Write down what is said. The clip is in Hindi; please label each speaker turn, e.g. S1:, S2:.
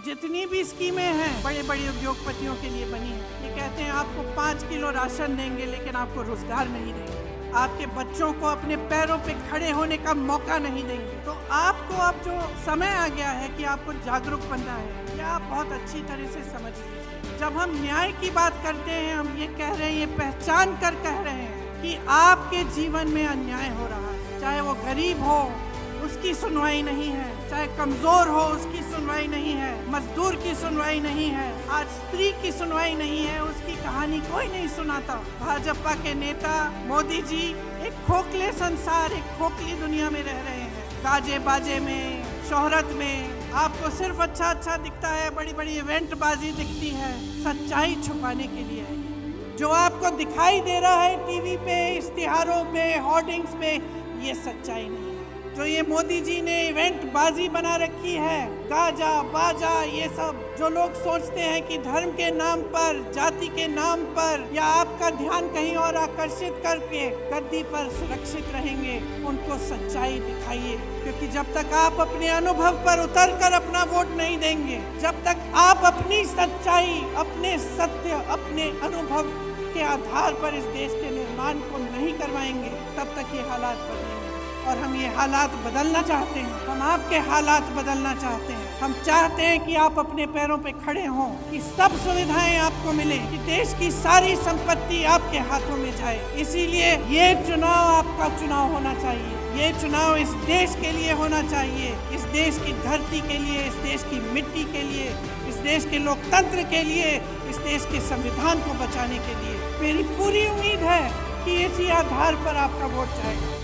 S1: जितनी भी स्कीमें हैं बड़े बड़े उद्योगपतियों के लिए बनी है, ये कहते हैं आपको 5 किलो राशन देंगे लेकिन आपको रोजगार नहीं देंगे, आपके बच्चों को अपने पैरों पे खड़े होने का मौका नहीं देंगे। तो आपको अब जो समय आ गया है कि आपको जागरूक बनना है, यह आप बहुत अच्छी तरह से समझ लीजिए। जब हम न्याय की बात करते हैं, हम ये कह रहे हैं, ये पहचान कर कह रहे हैं कि आपके जीवन में अन्याय हो रहा है, चाहे वो गरीब हो उसकी सुनवाई नहीं है, चाहे कमजोर हो उसकी सुनवाई नहीं है, मजदूर की सुनवाई नहीं है, आज स्त्री की सुनवाई नहीं है, उसकी कहानी कोई नहीं सुनाता। भाजपा के नेता मोदी जी एक खोखले संसार, एक खोखली दुनिया में रह रहे हैं। गाजे बाजे में, शोहरत में आपको सिर्फ अच्छा अच्छा दिखता है, बड़ी बड़ी इवेंट बाजी दिखती है, सच्चाई छुपाने के लिए है। जो आपको दिखाई दे रहा है टीवी पे, इश्तिहारों पे, होर्डिंग्स पे, ये सच्चाई नहीं है। जो ये मोदी जी ने इवेंट बाजी बना रखी है, गाजा बाजा, ये सब जो लोग सोचते हैं कि धर्म के नाम पर, जाति के नाम पर या आपका ध्यान कहीं और आकर्षित करके गद्दी पर सुरक्षित रहेंगे, उनको सच्चाई दिखाइए। क्योंकि जब तक आप अपने अनुभव पर उतर कर अपना वोट नहीं देंगे, जब तक आप अपनी सच्चाई, अपने सत्य, अपने अनुभव के आधार पर इस देश के निर्माण को नहीं करवाएंगे, तब तक ये हालात बदलेंगे। और हम ये हालात बदलना चाहते हैं, हम आपके हालात बदलना चाहते हैं। हम चाहते हैं कि आप अपने पैरों पे खड़े हों, कि सब सुविधाएं आपको मिले, कि देश की सारी संपत्ति आपके हाथों में जाए। इसीलिए ये चुनाव आपका चुनाव होना चाहिए। ये चुनाव इस देश के लिए होना चाहिए, इस देश की धरती के लिए, इस देश की मिट्टी के लिए, इस देश के लोकतंत्र के लिए, इस देश के संविधान को बचाने के लिए। मेरी पूरी उम्मीद है कि इसी आधार पर आपका वोट जाएगा।